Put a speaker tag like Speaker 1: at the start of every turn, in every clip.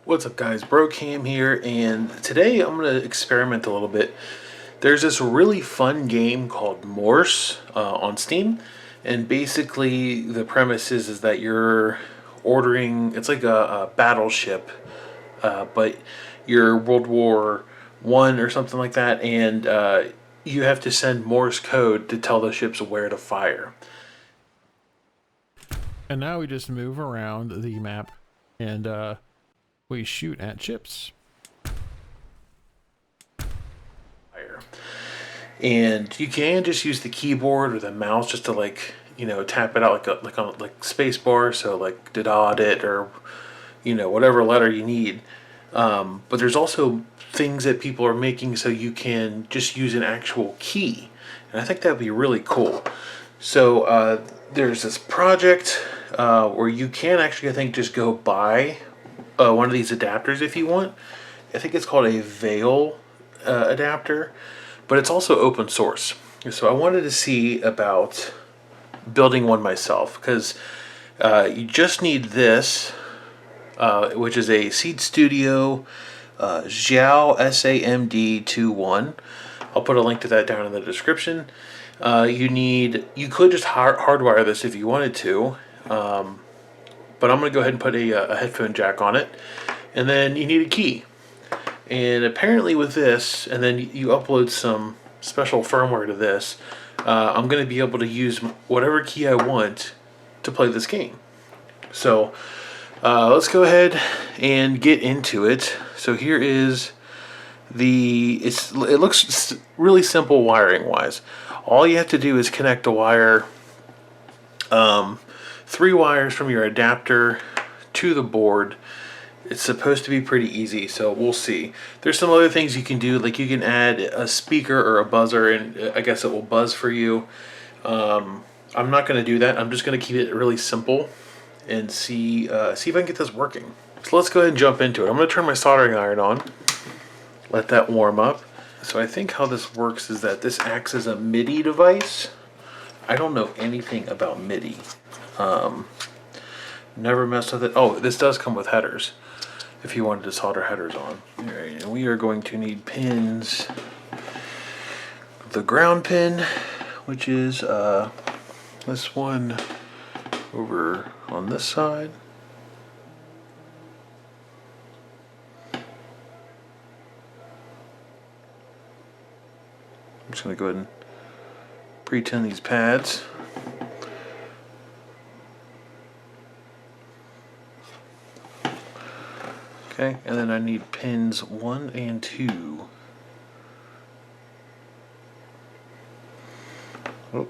Speaker 1: What's up guys, brokeham here, and today I'm going to experiment a little bit. There's this really fun game called Morse on Steam, and basically the premise is that you're ordering, it's like a battleship, but you're World War One or something like that, and you have to send Morse code to tell the ships where to fire.
Speaker 2: And now we just move around the map and we shoot at ships.
Speaker 1: And you can just use the keyboard or the mouse just to tap it out like space bar, so like to dot it or whatever letter you need. But there's also things that people are making so you can just use an actual key, and I think that'd be really cool. So there's this project where you can actually, I think, just go buy one of these adapters if you want. I think it's called a Vail adapter, but it's also open source. So I wanted to see about building one myself, because you just need this, which is a Seed Studio Xiao SAMD21. I'll put a link to that down in the description. You could just hardwire this if you wanted to, but I'm going to go ahead and put a headphone jack on it, and then you need a key. And apparently with this, and then you upload some special firmware to this, I'm going to be able to use whatever key I want to play this game. So let's go ahead and get into it. So here is it looks really simple wiring wise. All you have to do is connect a wire, 3 wires from your adapter to the board. It's supposed to be pretty easy, so we'll see. There's some other things you can do, like you can add a speaker or a buzzer, and I guess it will buzz for you. I'm not going to do that. I'm just going to keep it really simple and see if I can get this working. So let's go ahead and jump into it. I'm going to turn my soldering iron on, let that warm up. So I think how this works is that this acts as a MIDI device. I don't know anything about MIDI. Never messed with it. Oh, this does come with headers if you wanted to solder headers on. Alright, and we are going to need pins. The ground pin, which is this one over on this side. I'm just going to go ahead and pre-tin these pads. Okay, and then I need pins 1 and 2. Oh.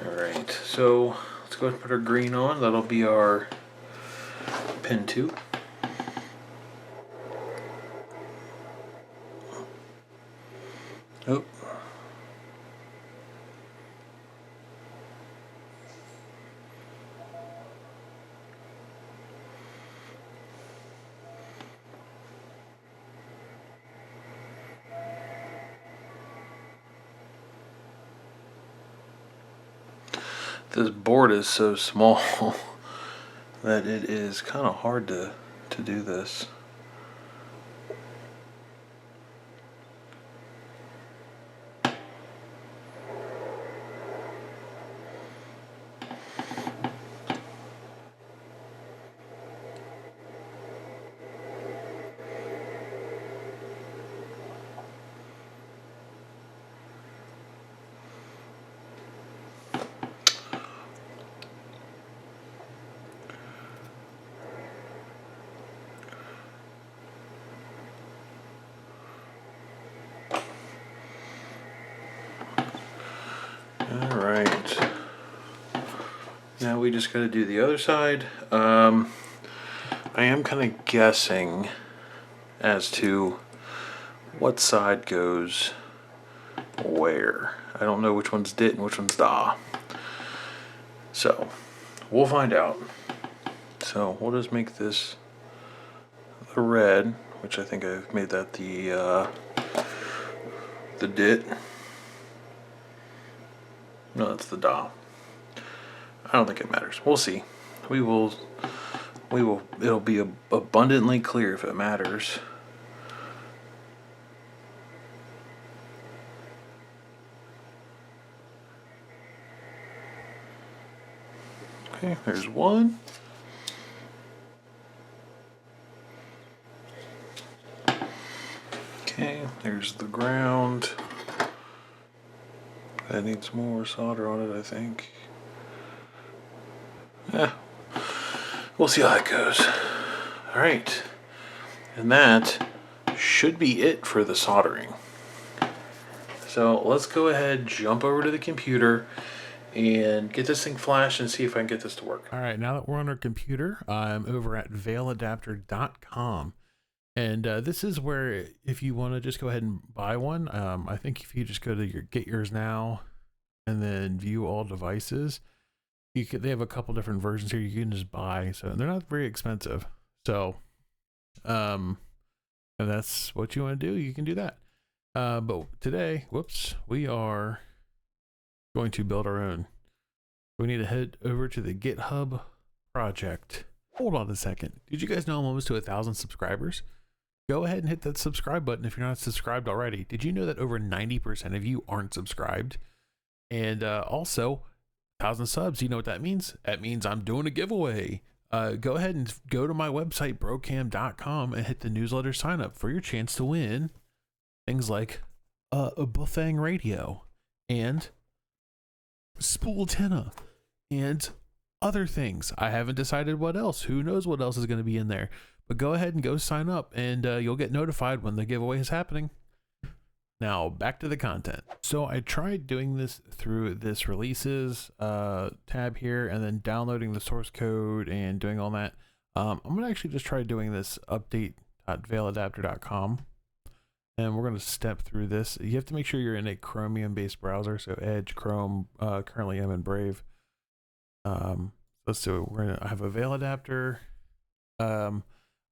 Speaker 1: Alright, so let's go ahead and put our green on. That'll be our pin 2. Oh. This board is so small that it is kind of hard to do this. Alright, now we just got to do the other side. I am kind of guessing as to what side goes where. I don't know which one's dit and which one's da. So we'll find out. So we'll just make this the red which I think I've made that the dit. No, that's the da. I don't think it matters. We'll see. We will. It'll be abundantly clear if it matters. Okay, there's one. Okay, there's the ground. That needs more solder on it, I think. Yeah, we'll see how that goes. All right, and that should be it for the soldering. So let's go ahead, jump over to the computer, and get this thing flashed and see if I can get this to work.
Speaker 2: All right, now that we're on our computer, I'm over at VailAdapter.com. And this is where, if you want to just go ahead and buy one, I think if you just go to your Get Yours Now and then view all devices, they have a couple different versions here you can just buy. So they're not very expensive. So if that's what you want to do, you can do that. But today, we are going to build our own. We need to head over to the GitHub project. Hold on a second. Did you guys know I'm almost to 1,000 subscribers? Go ahead and hit that subscribe button if you're not subscribed already. Did you know that over 90% of you aren't subscribed? And also, 1,000 subs, you know what that means? That means I'm doing a giveaway. Go ahead and go to my website, brokeham.com, and hit the newsletter sign up for your chance to win things like a Buffang radio and spool antenna and other things. I haven't decided what else. Who knows what else is going to be in there? But go ahead and go sign up, and you'll get notified when the giveaway is happening. Now, back to the content. So I tried doing this through this releases tab here, and then downloading the source code and doing all that. I'm going to actually just try doing this update.vailadapter.com. And we're going to step through this. You have to make sure you're in a Chromium-based browser, so Edge, Chrome. Currently, I'm in Brave. Let's do it. We're going to have a VailAdapter. I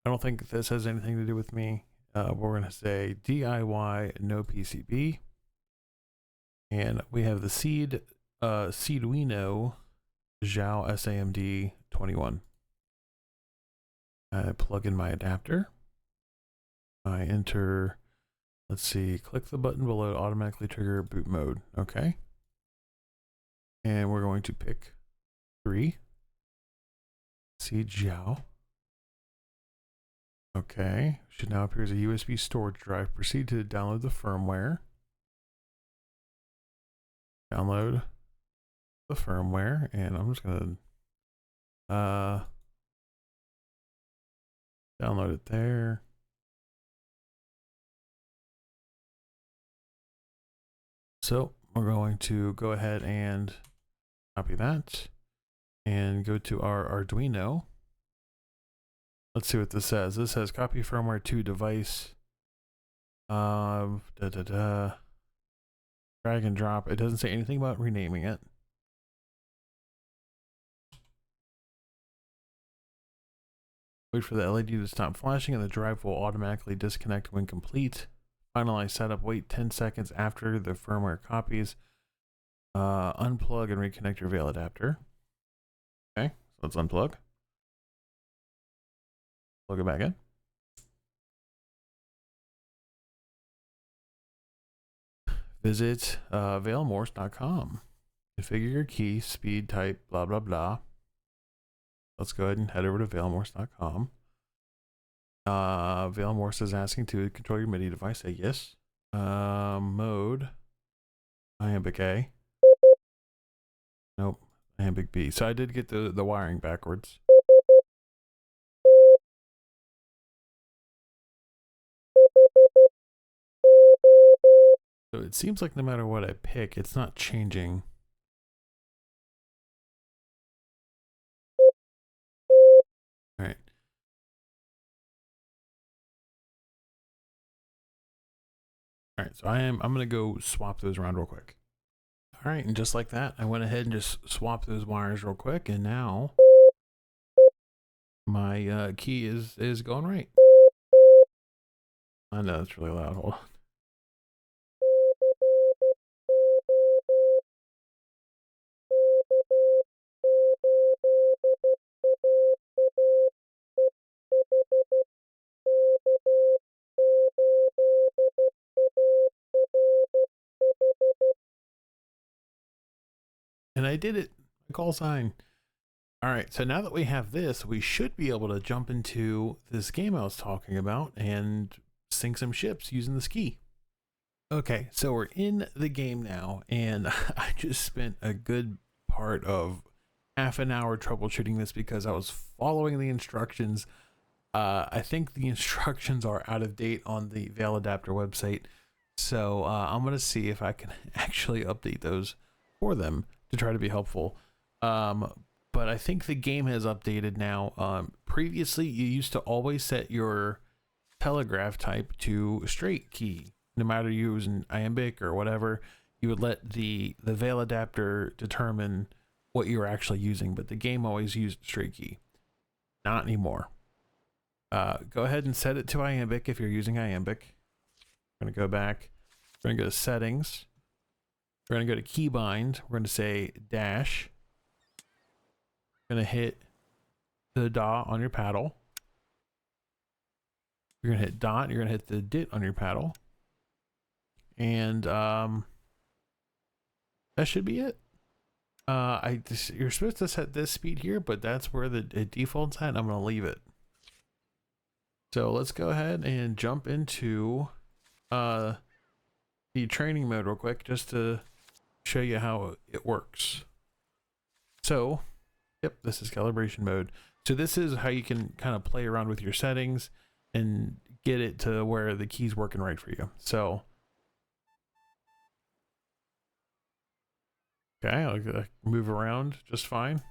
Speaker 2: don't think this has anything to do with me. We're going to say DIY no PCB. And we have the Seeduino Zhao SAMD 21. I plug in my adapter. I enter, let's see, click the button below to automatically trigger boot mode. Okay. And we're going to pick 3. Zhao. Okay, should now appear as a USB storage drive. Proceed to download the firmware. Download the firmware, and I'm just gonna download it there. So we're going to go ahead and copy that and go to our Arduino. Let's see what this says. This says copy firmware to device. Drag and drop. It doesn't say anything about renaming it. Wait for the LED to stop flashing and the drive will automatically disconnect when complete. Finalize setup. Wait 10 seconds after the firmware copies. Unplug and reconnect your VailAdapter. Okay, so let's unplug. Plug it back in. Visit VailMorse.com. Configure your key, speed, type, blah, blah, blah. Let's go ahead and head over to VailMorse.com. VailMorse is asking to control your MIDI device. Say yes. Mode. Iambic A. Nope. Iambic B. So I did get the wiring backwards. So it seems like no matter what I pick, it's not changing. All right. All right, so I'm going to go swap those around real quick. All right, and just like that, I went ahead and just swapped those wires real quick, and now my key is going right. I know it's really loud. Hold on. And I did it. Call sign. All right, so now that we have this, we should be able to jump into this game I was talking about and sink some ships using the ski. Okay, so we're in the game now, and I just spent a good part of half an hour troubleshooting this because I was following the instructions. I think the instructions are out of date on the VailAdapter website, so I'm going to see if I can actually update those for them to try to be helpful. But I think the game has updated now. Previously, you used to always set your telegraph type to straight key. No matter you using iambic or whatever, you would let the VailAdapter determine what you're actually using, but the game always used straight key. Not anymore. Go ahead and set it to iambic if you're using iambic. We're going to go back. We're going to go to settings. We're going to go to keybind. We're going to say dash. We're going to hit the dot on your paddle. You're going to hit dot. You're going to hit the dit on your paddle. And that should be it. You're supposed to set this speed here, but that's where it defaults at. I'm going to leave it. So let's go ahead and jump into the training mode real quick just to show you how it works. So, yep, this is calibration mode. So this is how you can kind of play around with your settings and get it to where the key's working right for you. So, okay, I'll move around just fine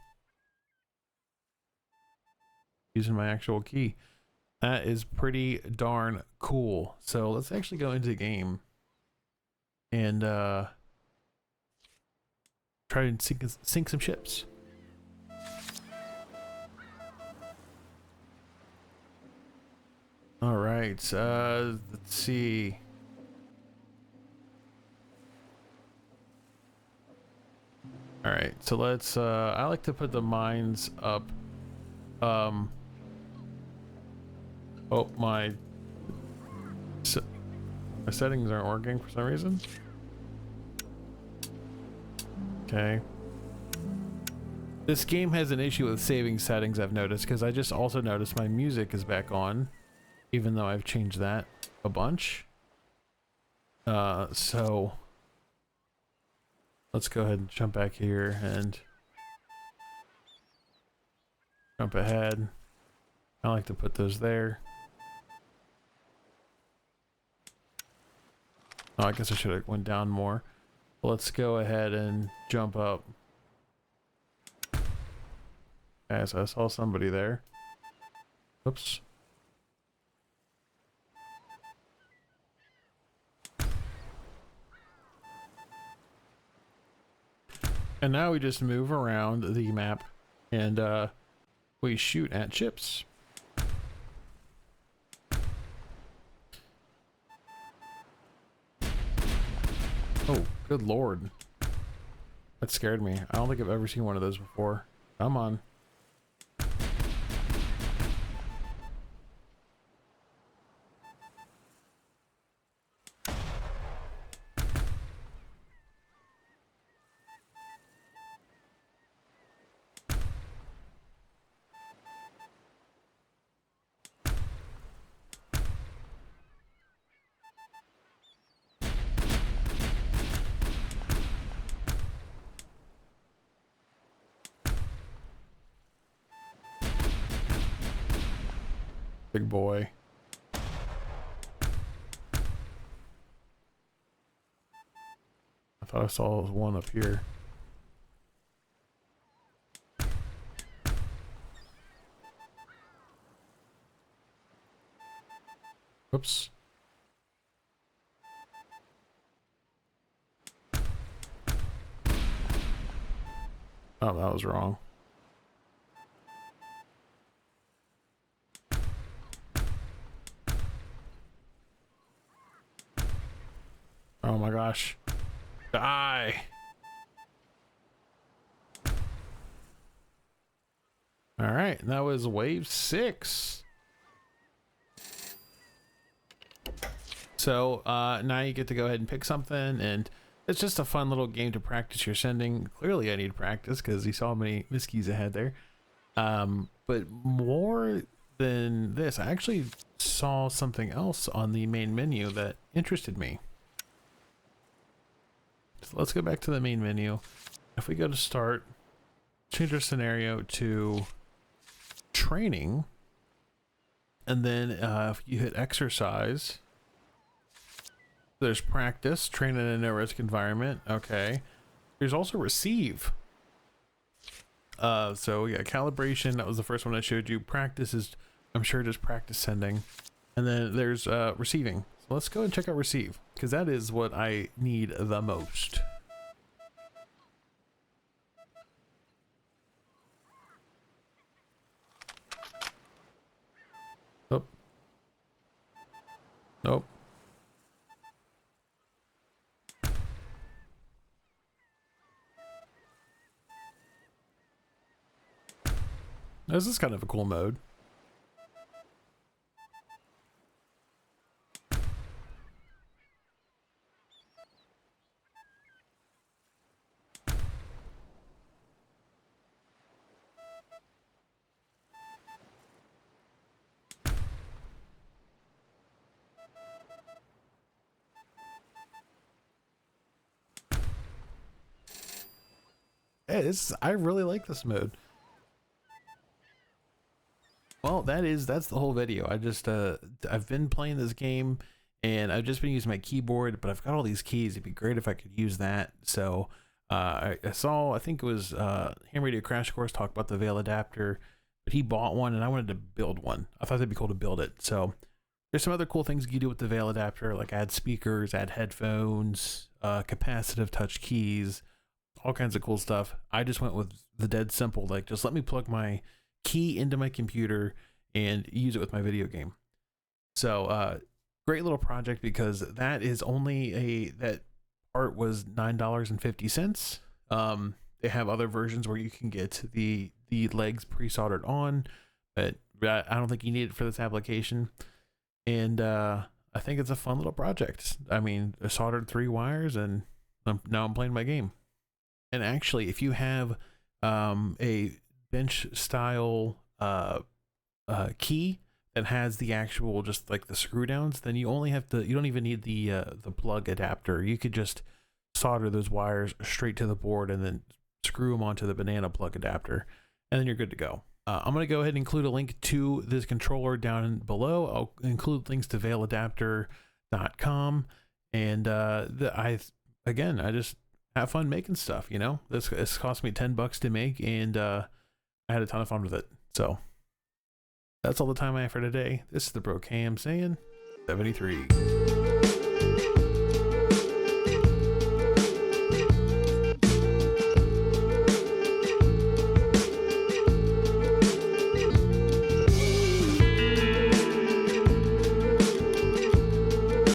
Speaker 2: using my actual key. That is pretty darn cool. So let's actually go into the game and try and sink some ships. All right, let's see. All right, so let's I like to put the mines up. Oh, my settings aren't working for some reason. Okay. This game has an issue with saving settings, I've noticed, because I just also noticed my music is back on, even though I've changed that a bunch. So let's go ahead and jump back here and jump ahead. I like to put those there. Oh, I guess I should have went down more. Let's go ahead and jump up. Okay, so I saw somebody there. Oops. And now we just move around the map and we shoot at ships. Oh, good lord. That scared me. I don't think I've ever seen one of those before. Come on. Big boy. I thought I saw one up here. Oops. Oh, that was wrong. Oh my gosh. Die. All right, that was wave 6. So now you get to go ahead and pick something, and it's just a fun little game to practice your sending. Clearly I need practice because you saw how many miskeys I had there. But more than this, I actually saw something else on the main menu that interested me. So let's go back to the main menu. If we go to start, change our scenario to training, and then if you hit exercise, there's practice, train in a no-risk environment. Okay. There's also receive. So yeah, calibration, that was the first one I showed you. Practice is, I'm sure, just practice sending. And then there's receiving. So let's go and check out receive, because that is what I need the most. Oh. Nope. This is kind of a cool mode. Hey, I really like this mode. Well, that's the whole video. I've been playing this game, and I've just been using my keyboard, but I've got all these keys. It'd be great if I could use that. So I saw, I think it was Ham Radio Crash Course talk about the VailAdapter, but he bought one, and I wanted to build one. I thought that'd be cool to build it. So there's some other cool things you can do with the VailAdapter, like add speakers, add headphones, capacitive touch keys, all kinds of cool stuff. I just went with the dead simple, like just let me plug my key into my computer and use it with my video game. So great little project, because that is only that part was $9.50. They have other versions where you can get the legs pre-soldered on, but I don't think you need it for this application. And I think it's a fun little project. I mean, I soldered 3 wires, and now I'm playing my game. And actually, if you have a bench style key that has the actual, just like the screw downs, then you don't even need the plug adapter. You could just solder those wires straight to the board and then screw them onto the banana plug adapter, and then you're good to go. I'm going to go ahead and include a link to this controller down below. I'll include links to VailAdapter.com, and I just have fun making stuff. You know, this cost me $10 to make, and I had a ton of fun with it. So that's all the time I have for today. This is the brokeham saying 73.